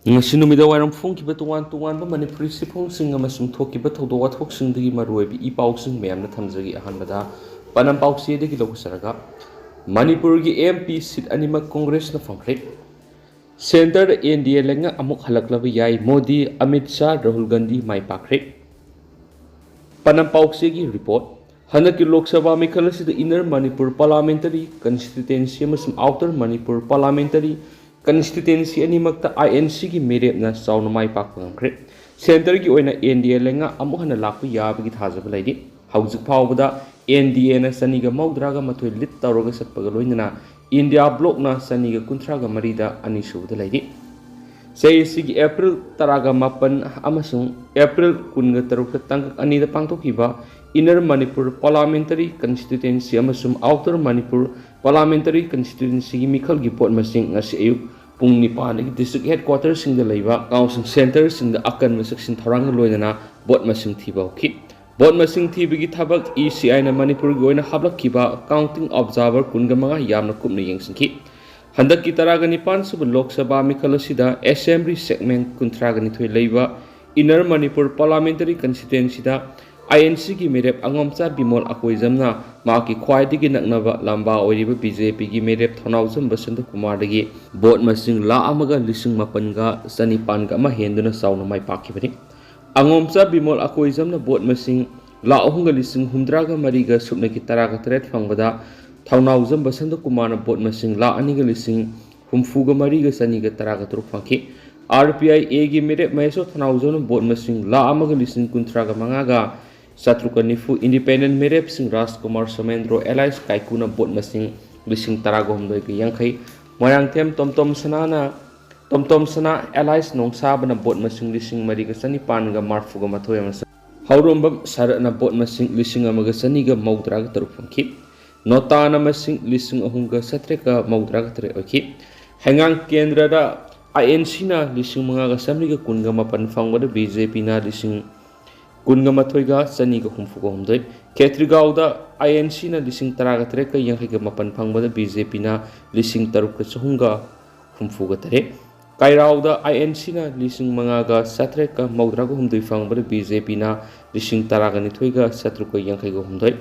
ꯉꯁꯤ ꯅꯨꯃꯤꯗꯥꯡ ꯋꯥꯏꯔꯝ ꯐꯣꯡꯈꯤꯕ ꯇꯣꯉꯥꯟ ꯇꯣꯉꯥꯟꯕ ꯃꯅꯤꯄꯨꯔꯤ ꯁꯤꯐꯣꯡꯁꯤꯡ ꯑꯃꯁꯨꯡ ꯊꯣꯛꯈꯤꯕ ꯊꯧꯗꯣꯛ ꯋꯥꯊꯣꯛꯁꯤꯡꯗꯒꯤ ꯃꯔꯨꯑꯣꯏꯕ ꯏ ꯄꯥꯎꯁꯤꯡ ꯃꯌꯥꯝꯅ ꯊꯝꯖꯒꯤ ꯑꯍꯥꯟꯕꯗ ꯄꯅꯝ ꯄꯥꯎꯆꯦꯗꯒꯤ ꯂꯧꯖꯔꯒ ꯃꯅꯤꯄꯨꯔꯒꯤ MP ꯁꯤꯠ ꯑꯅꯤꯃꯛ ꯀꯣꯡꯒ꯭ꯔꯦꯁꯅ ꯐꯪꯈ꯭ꯔꯦ꯫ ꯁꯦꯟꯇꯔꯗ NDA ꯂꯩꯉꯥꯛ ꯑꯃꯨꯛ ꯍꯜꯂꯛꯂꯕ ꯌꯥꯏ, ꯃꯣꯗꯤ, Amit Shah, Rahul, ꯒandhi ꯃꯥꯏ ꯄꯥꯛꯈ꯭ꯔꯦ꯫ ꯄꯅꯝ ꯄꯥꯎꯆꯦꯒꯤ ꯔꯤꯄꯣꯔꯠ ꯍꯟꯗꯛꯀꯤ ꯂꯣꯛ ꯁꯚꯥ ꯃꯤꯈꯜ ꯑꯁꯤꯗ ꯏꯟꯅꯔ ꯃꯅꯤꯄꯨꯔ ꯄꯥꯔꯂꯤꯌꯥꯃꯦꯟꯇꯔꯤ ꯀꯟꯁꯇꯤꯇꯨꯌꯦꯟꯁꯤ ꯑꯃꯁꯨꯡ ꯑꯥꯎꯇꯔ ꯃꯅꯤꯄꯨꯔ ꯄꯥꯔꯂꯤꯌꯥꯃꯦꯟꯇꯔꯤ ꯀꯟꯁꯇꯤꯇꯨꯌꯦꯟꯁꯤ ꯑꯅꯤꯃꯛꯇ INCꯒꯤ ꯃꯤꯔꯦꯞꯅ ꯆꯥꯎꯅ ꯃꯥꯏ ꯄꯥꯛꯄ ꯉꯝꯈ꯭ꯔꯦ꯫ ꯁꯦꯟꯇꯔꯒꯤ ꯑꯣꯏꯅ NDA ꯂꯩꯉꯥꯛ ꯑꯃꯨꯛ ꯍꯟꯅ ꯂꯥꯛꯄ ꯌꯥꯕꯒꯤ ꯊꯥꯖꯕ ꯂꯩꯔꯤ꯫ ꯍꯧꯖꯤꯛ ꯐꯥꯎꯕꯗ NDAꯅ ꯆꯅꯤꯒ ꯃꯧꯗ꯭ꯔꯥꯒ ꯃꯥꯊꯣꯏ ꯂꯤꯗ ꯇꯧꯔꯒ ꯆꯠꯄꯒ ꯂꯣꯏꯅꯅ ꯏꯟꯗꯤꯌꯥ ꯕ꯭ꯂꯣꯛꯅ ꯆꯅꯤꯒ ꯀꯨꯟꯊ꯭ꯔꯥꯒ ꯃꯔꯤꯗ ꯑꯅꯤꯁꯨꯕꯗ ꯂꯩꯔꯤ꯫ ꯆꯍꯤꯁꯤꯒꯤ ꯑꯦꯄ꯭ꯔꯤꯜ 18 ꯑꯃꯁꯨꯡ ꯑꯦꯄ꯭ꯔꯤꯜ 13ꯗ ꯇꯥꯡꯀꯛ ꯑꯅꯤꯗ ꯄꯥꯡꯊꯣꯛꯈꯤꯕ ꯏꯟꯅꯔ ꯃꯅꯤꯄꯨꯔ ꯄꯥꯔꯂꯤꯌꯥꯃꯦꯟꯇꯔꯤ ꯀꯟꯁꯇꯤꯇꯨꯌꯦꯟꯁꯤ ꯑꯃꯁꯨꯡ ꯑꯥꯎꯇꯔ ꯃꯅꯤꯄꯨꯔ ꯄꯥꯔꯂꯤꯌꯥꯃꯦꯟꯇꯔꯤ ꯀꯟꯁꯇꯤꯇꯨꯌꯦꯟꯁꯤꯒꯤ ꯃꯤꯈꯜꯒꯤ ꯚꯣꯠ ꯃꯁꯤꯡ ꯉꯁꯤ ꯑꯌꯨꯛ ꯄꯨꯡ 9ꯗꯒꯤ ꯗꯤꯁꯇ꯭ꯔꯤꯛ ꯍꯦꯗꯀ꯭ꯋꯥꯇꯔꯁꯤꯡꯗ ꯂꯩꯕ ꯀꯥꯎꯟꯁꯤꯜ ꯁꯦꯟꯇꯔꯁꯤꯡꯗ ꯑꯀꯟꯕ ꯆꯦꯛꯁꯤꯟ ꯊꯧꯔꯥꯡꯒ ꯂꯣꯏꯅꯅ ꯚꯣꯠ ꯃꯁꯤꯡ ꯊꯤꯕ ꯍꯧꯈꯤ꯫ ꯚꯣꯠ ꯃꯁꯤꯡ ꯊꯤꯕꯒꯤ ꯊꯕꯛ ECIꯅ ꯃꯅꯤꯄꯨꯔꯒꯤ ꯑꯣꯏꯅ ꯍꯥꯞꯂꯛꯈꯤꯕ ꯀꯥꯎꯟꯇꯤꯡ ꯑꯣꯕꯖꯥꯔꯚꯔ 15 ꯌꯥꯝꯅ ꯀꯨꯞꯅ ꯌꯦꯡꯁꯤꯟꯈꯤ꯫ ꯍꯟꯗꯛꯀꯤ 19 ꯁꯨꯕ ꯂꯣꯛ ꯁꯚꯥ ꯃꯤꯈꯜ ꯑꯁꯤꯗ ꯑꯦꯁꯦꯝꯕ꯭ꯂꯤ ꯁꯦꯒꯃꯦꯟꯠ 32 ꯂꯩꯕ ꯏꯟꯅꯔ ꯃꯅꯤꯄꯨꯔ ꯄꯥꯔꯂꯤꯌꯥꯃꯦꯟꯇꯔꯤ ꯀꯟꯁꯇꯤꯇꯨꯌꯦꯟꯁꯤꯗ INCꯒꯤ ꯃꯤꯔꯦꯞ ꯑꯉꯣꯝꯆꯥ ꯕꯤꯃꯣꯜ ꯑꯀꯣꯏꯖꯝꯅ ꯃꯍꯥꯛꯀꯤ ꯈ꯭ꯋꯥꯏꯗꯒꯤ ꯅꯛꯅꯕ ꯂꯝꯕꯥ ꯑꯣꯏꯔꯤꯕ BJPꯒꯤ ꯃꯤꯔꯦꯞ ꯊꯧꯅꯥꯎꯖꯝ ꯕꯁꯟꯇꯀꯨꯃꯥꯔꯗꯒꯤ ꯚꯣꯠ ꯃꯁꯤꯡ 1,08,901 ꯍꯦꯟꯗꯨꯅ ꯆꯥꯎꯅ ꯃꯥꯏ ꯄꯥꯛꯈꯤꯕꯅꯤ꯫ ꯑꯉꯣꯝꯆꯥ ꯕꯤꯃꯣꯜ ꯑꯀꯣꯏꯖꯝꯅ ꯚꯣꯠ ꯃꯁꯤꯡ 3,63,000ꯒ ꯁꯨꯞꯅꯒꯤ 18 ꯐꯪꯕꯗ ꯊꯧꯅꯥꯎꯖꯝ ꯕꯁꯟꯇꯀꯨꯃꯥꯔꯅ ꯚꯣꯠ ꯃꯁꯤꯡ 2,63,913 ꯐꯪꯈꯤ꯫ RPI-Aꯒꯤ ꯃꯤꯔꯦꯞ ꯃꯍꯦꯁꯣ ꯊꯧꯅꯥꯎꯖꯝꯅ ꯚꯣꯠꯃꯁꯤꯡ 1,35,990, ꯏꯟꯗꯤꯄꯦꯟꯗꯦꯟꯠ ꯃꯤꯔꯦꯞꯁꯤꯡ ꯔꯥꯖꯀꯨꯃꯥꯔ ꯁꯣꯃꯦꯟꯗ꯭ꯔꯣ, ꯑꯦꯂꯥꯏꯁ ꯀꯥꯏꯀꯨꯅ ꯚꯣꯠ ꯃꯁꯤꯡ 19,980, ꯃꯣꯏꯔꯥꯡꯊꯦꯝ ꯇꯣꯝꯇꯣꯝ ꯁꯅꯥ, ꯑꯦꯂꯥꯏꯁ ꯅꯣꯡꯁꯥꯕꯅ ꯚꯣꯠ ꯃꯁꯤꯡ 4,940 ꯑꯃꯁꯨꯡ ꯍꯧꯔꯣꯝꯕꯝ ꯁꯔꯠꯅ ꯚꯣꯠ ꯃꯁꯤꯡ 1,293 ꯐꯪꯈꯤ꯫ ꯅꯣꯇꯥꯅ ꯃꯁꯤꯡ 3,738 ꯑꯣꯏꯈꯤ꯫ ꯍꯩꯉꯥꯡ ꯀꯦꯟꯗ꯭ꯔꯗ INCꯅ 5,118 ꯐꯪꯕꯗ BJPꯅ 19,198 ꯈꯦꯇ꯭ꯔꯤꯒꯥꯎꯗ INCꯅ 18,887 ꯐꯪꯕꯗ BJPꯅ 6,368 ꯀꯩꯔꯥꯎꯗ INCꯅ 5,838 ꯐꯪꯕꯗ BJPꯅ 12,783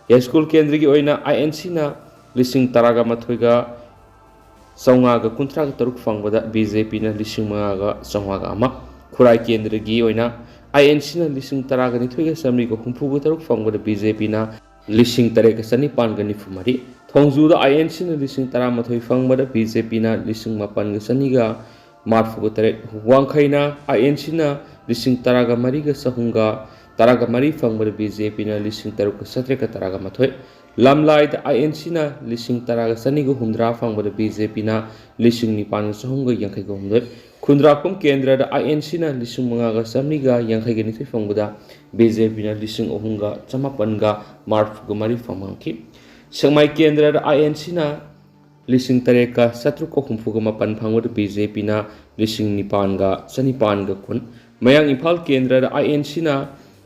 ꯌꯥꯏꯁ꯭ꯀꯨꯜ ꯀꯦꯟꯗ꯭ꯔꯒꯤ ꯑꯣꯏꯅ INCꯅ 13,993 ꯐꯪꯕꯗ BJPꯅ 5,901 ꯈꯨꯔꯥꯏ ꯀꯦꯟꯗ꯭ꯔꯒꯤ ꯑꯣꯏꯅ INCꯅ 13,963 ꯐꯪꯕꯗ BJPꯅ 8,993 ꯊꯣꯡꯖꯨꯗ INCꯅ 13,018 ꯐꯪꯕꯗ BJPꯅ 8,938 ꯋꯥꯡꯈꯩꯅ INCꯅ 13,313 ꯐꯪꯕꯗ BJPꯅ 6,718 ꯂꯝꯂꯥꯏꯗ INCꯅ 10,200 ꯐꯪꯕꯗ BJPꯅ 9,489 ꯈꯨꯟꯗ꯭ꯔꯥꯛꯄꯝ ꯀꯦꯟꯗ꯭ꯔꯗ INCꯅ 5,982 ꯐꯪꯕꯗ BJPꯅ 3,940 ꯐꯪꯈꯤ꯫ ꯁꯦꯛꯃꯥꯏ ꯀꯦꯟꯗ꯭ꯔꯗ INCꯅ 8,767 ꯐꯪꯕꯗ BJPꯅ 9,910 ꯃꯌꯥꯡ ꯏꯝꯐꯥꯜ ꯀꯦꯟꯗ꯭ꯔꯗ INCꯅ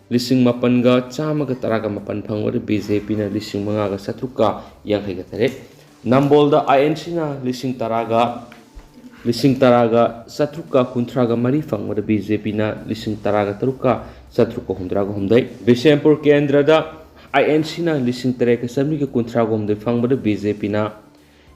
8,117 ꯐꯪꯕꯗ BJPꯅ 5,783 ꯅꯝꯕꯣꯜꯗ INCꯅ 10,793 ꯐꯪꯕꯗ BJPꯅ 10,783 ꯕꯤꯁꯦꯝꯄꯨꯔ ꯀꯦꯟꯗ꯭ꯔꯗ INCꯅ 8,739 ꯐꯪꯕꯗ BJPꯅ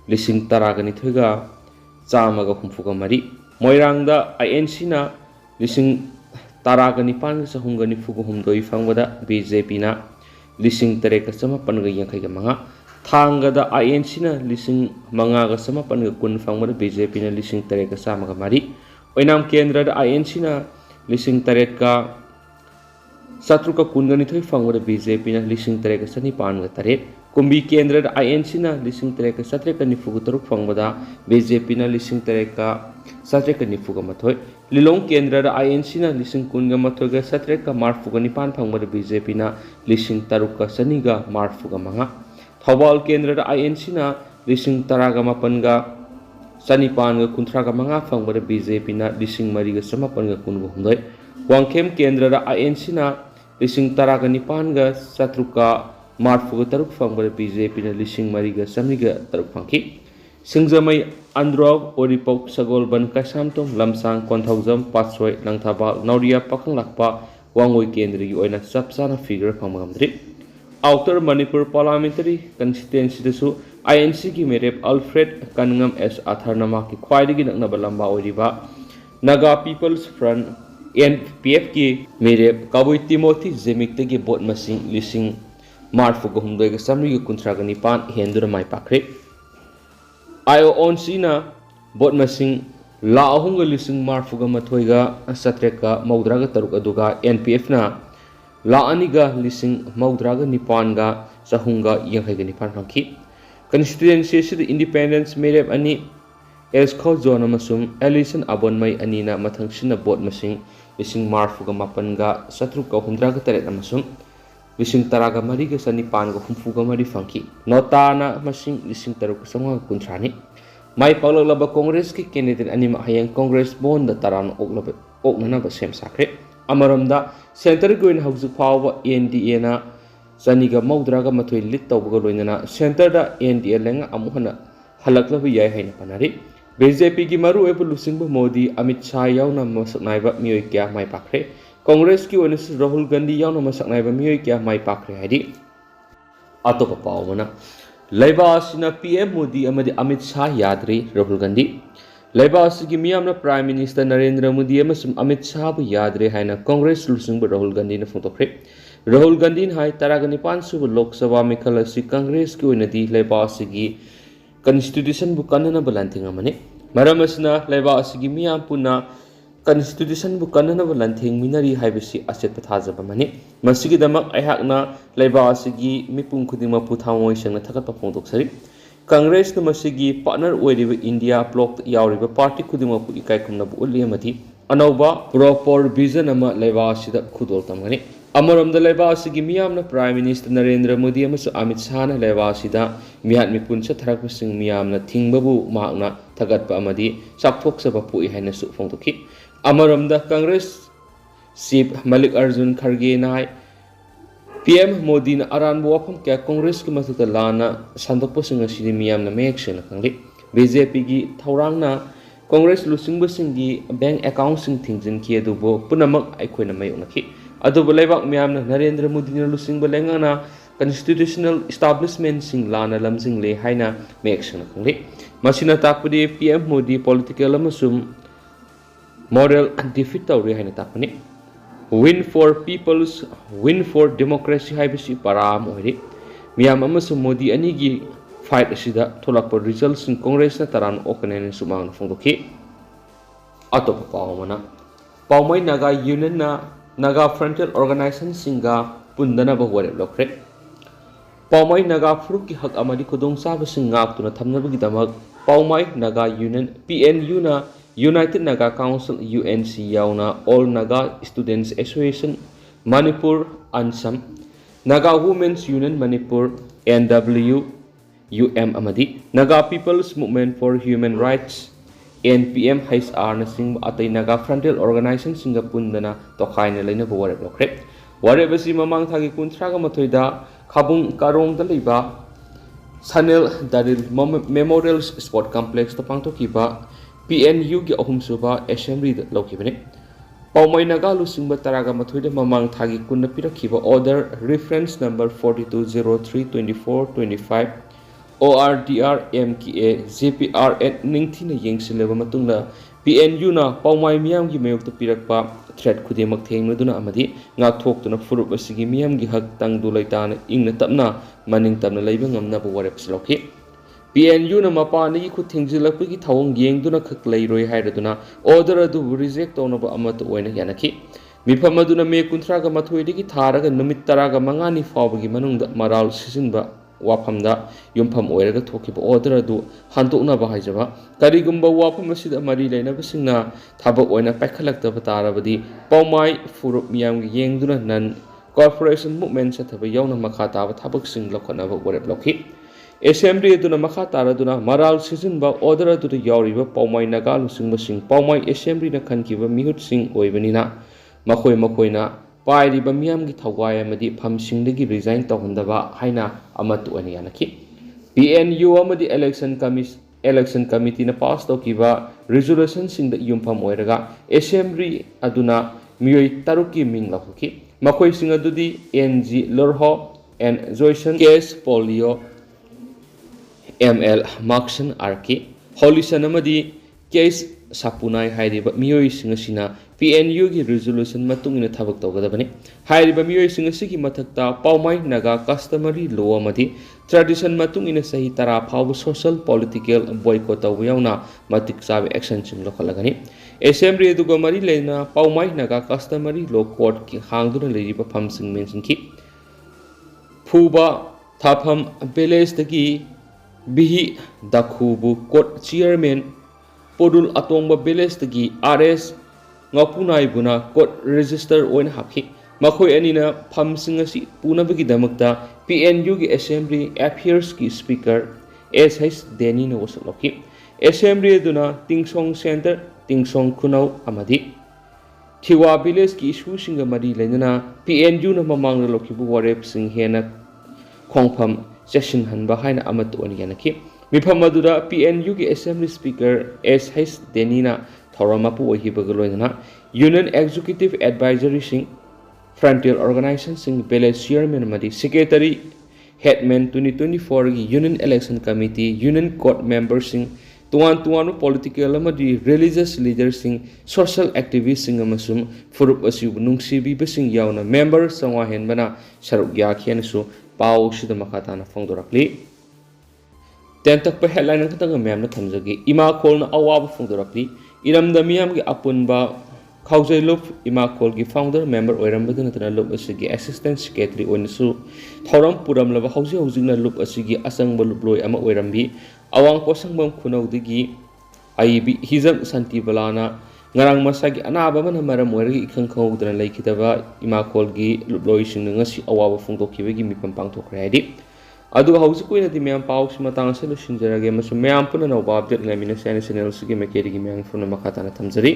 12,133 ꯃꯣꯏꯔꯥꯡꯗ INCꯅ 19,993 ꯐꯪꯕꯗ BJPꯅ 8,185 ꯊꯥꯡꯒꯗ INCꯅ 5,110 ꯐꯪꯕꯗ BJPꯅ 8,103 ꯑꯣꯏꯅꯥꯝ ꯀꯦꯟꯗ꯭ꯔꯗ INCꯅ 8,712 ꯐꯪꯕꯗ BJPꯅ 8,109 ꯀꯨꯝꯕꯤ ꯀꯦꯟꯗ꯭ꯔꯗ INCꯅ 8,793 ꯐꯪꯕꯗ BJPꯅ 8,791 ꯂꯤꯂꯣꯡ ꯀꯦꯟꯗ꯭ꯔꯗ INCꯅ 19,739 ꯐꯪꯕꯗ BJPꯅ 3,235 ꯊꯧꯕꯥꯜ ꯀꯦꯟꯗ꯭ꯔꯗ INCꯅ 17,935 ꯐꯪꯕꯗ BJPꯅ 4,118 ꯋꯥꯡꯈꯦꯝ ꯀꯦꯟꯗ꯭ꯔꯗ INCꯅ 19,743 ꯐꯪꯕꯗ BJPꯅ 4,103 ꯐꯪꯈꯤ꯫ Singzamai Androv Oripok Sagolban Kasamtom Lamsang Konthauzam Patsoi Langtaba Nauria Pakang Lakpa Wangoi Kendri Oina Sapsana figure Pamangamdri. Outer Manipur Parliamentary Constituency Desu INC ki Merep Alfred Kanngam S Atharnama ki Khwaidagi Naknabalamba Oriba Naga People's Front NPF ki Merep Kabui Timothy Zemik ki Bot Masing Lising Marfuga Humdega Samri Kuntragani Pan Hendura Mai Pakhre Ayo on Sina Bot Masing La Ahunga Lising Marfuga Mathoiga Satreka Maudraga Tarukaduga NPF na La Aniga Lising Maudraga Nipanga Sahunga Yanghaiga Nipan Ranki Constituency the Independence Merep Ani Esco Zona Masum Alison Abonmai Anina Matangshina Bot Masing Lising Marfuga Mapanga Satruka Hundraga Taret Amasum Lising Taraga Mariga Sanipanga Humfuga Mari Funky Notana Masing Lising Taruka Sanga Kuntrani Mai Hallaklaba Congress ki candidate Anima Hayang Congress Bond the Taran Oknana Sem Sacre Amaramda Center Green House Power NDA na Saniga Maudraga Matui Lit Tauga Center da NDA Lenga Amuhana Hallaklaba Yai Haina Panari BJP ki Maru Evolution Modi Amit Shah Yauna Masaknaiba Mioikia Mai Pakhre Congress ki Onis Rahul Gandhi Yauna Masaknaiba Mioikia Mai Pakhre Hadi Atoka Pawmana Laibasina PM Modi Amadi Amit Shah Yadri Rahul Gandhi Laibasigi Miyamna Prime Minister Narendra Modi Amasum Amit Shah Yadre Haina Congress Lusung Rahul Gandhi na Photokre Rahul Gandhi Hai Taragani Pansu Lok Sabha Mikhalasi Congress ki Oinadi Laibasigi Constitution Bukanana Balanting Amane Maramasna Laibasigi Miyam Puna Constitution Bukanana Balanting Minari Haibisi Aset Pathazabamani Masigi Damak Ayakna Laibasigi Mipung Kudima Puthamoy Shana Takapa Pondoksari Congress na masigi partner oiriba India block yauriba party khudima pu ikai kumna bu uliamati anauba proper vision ama leba sida khudol tamgani amaram da leba sigi miyamna prime minister Narendra Modi amasu Amit Shah na leba sida mihat mipun sa tharak sing miyamna thingbabu maakna thagatpa amadi sakthok saba pu ihaina su phongtoki amaram da Congress chief Malik Arjun Kharge nai PM Modi na aran buwapam kaya Congress ki matuta lana sandokpo singa sidi miyam na mayek na kangli BJP gi thaurang na Congress lusing singi bank account sing thingjin ki adubo punamak aikoi na mayok nakhi adubo laibak miyam na Narendra Modi na lusing lenga na constitutional establishment sing lana lamjing le haina mayek na kangli masina takpudi PM Modi political amasum moral defeat tawri haina takpani Win for people's, win for democracy haibisi param oiri. Miyam amasu Modi anigi fight asida tholakpa results in Congress na taran okanen sumang phongdoki. Atopa pawmana. Pawmai Naga Union na Naga Frontier Organization singa pundana ba warep lokre. Pawmai Naga Fruki hak amadi kudong saba singak tuna thamnabagi damak Pawmai Naga Union PNU na United Naga Council UNC Yauna All Naga Students Association Manipur Ansam Naga Women's Union Manipur NW UM Amadi Naga People's Movement for Human Rights NPM HR na sing atay Naga Frontier Organization Singapundana Tokay na lain na buwarep lokre warep basi mamang thagi kuntraga matoida khabung karong daliba Sanel Daril Memorial Sport Complex tapang tokiba PNU ki ahum suba assembly da lokibani Pawmai Naga lusingba taraga mathoida mamang thagi kunna pirakhiba order reference number 42032425 ORDR MKA ZPR at ningthina yengsileba matungna PNU na Pawmai miyam gi mayokta pirakpa threat khudemak thengmaduna amadi ngakthok tuna furup asigi miyam gi hak tangdu laitana ingna tapna maning tapna leiba ngamna bu warep sloki PNU na mapani khu thingzilakpagi thawong yengduna khak leiroi hairaduna order adu reject tonaba amata oina yanaki mifam aduna me kuntraga mathoidigi tharaga numit taraga mangani fawbagi manungda maral sisinba wafamda yumpham oiraga thokiba order adu handokna ba haijaba karigumba wafam asida mari leinaba singna thabak oina paikhalakta tarabadi Pawmai furup miyam yengduna nan corporation movement sathaba yauna makha taba thabak sing lokhanaba warep lokhi Assembly aduna makha taraduna maral season ba order aduna yauriba Pawmai Naga lusing masing Pawmai Assembly na khankiba mihut sing oibanina makoina pairiba miyam gi thawai amadi phamsingdagi resign tawhandaba haina amatu ani yanaki PNU amadi election election committee na pass tawkiba resolution sing da yumpham oiraga assembly aduna miyoi taruki ming lahuki makoi sing adudi NG Lorho and Joyson case polio ML Markson Arki Holisan amadi case sapunai hairiba miyoi sing asina PNU gi resolution matungina thabak tawgadabani hairiba miyoi sing asigi mathakta paumai naga customary law amadi tradition matungina sahi tara phawbu social political boycott awyauna matik sabe action chim lokhalagani assembly dugo mari leina paumai naga customary law court ki hangduna leiriba phamsing mention ki phuba thafam village dagi bihi dakhubu court chairman podul atongba village dagi RS ngapunai buna court register oin haphi makhoi anina phamsing asi punabagi damakta PNU gi assembly affairs ki speaker SH Deni no wasloki assembly duna tingsong center tingsong khunau amadi thiwa village ki issue singa mari lenana PNU na mamang lokibu warep sing hena khongpham session hanba haina amat oniyanaki mifam adura PNU gi assembly speaker SH Deni na thoramapu ohibagaloina union executive advisory sing frontier organization sing village chairman madi secretary headman 2024 gi union election committee union court members sing tuan political amadi religious leaders sing social activists sing amasum furup asiu nungsibi besing yauna member sangwa henbana saruk ya khiansu pau sida makata na phongdorakli tentak pa headline ang katang mem na thamjagi ima khol na awab phongdorakli iramda miyam gi apunba Khaujai Lup Ima Kol gi founder member oirambadu natana Lup asigi assistant secretary oinasu thoram puram laba haujina Lup asigi asangba luploi ama oirambi awang posangbam khunaudigi aibi hizam santi balana ngarang masagi anaba mana maram oiragi ikhang khawdana laikitaba Ima Kol gi luploi sing ngasi awaba phongdokhibagi mipam pangthokre haidi adu hauju koina di mem paus matang selu sinjarage masu mem puna no update ngamina channel sigi mekeri gi mem phone makata na thamjari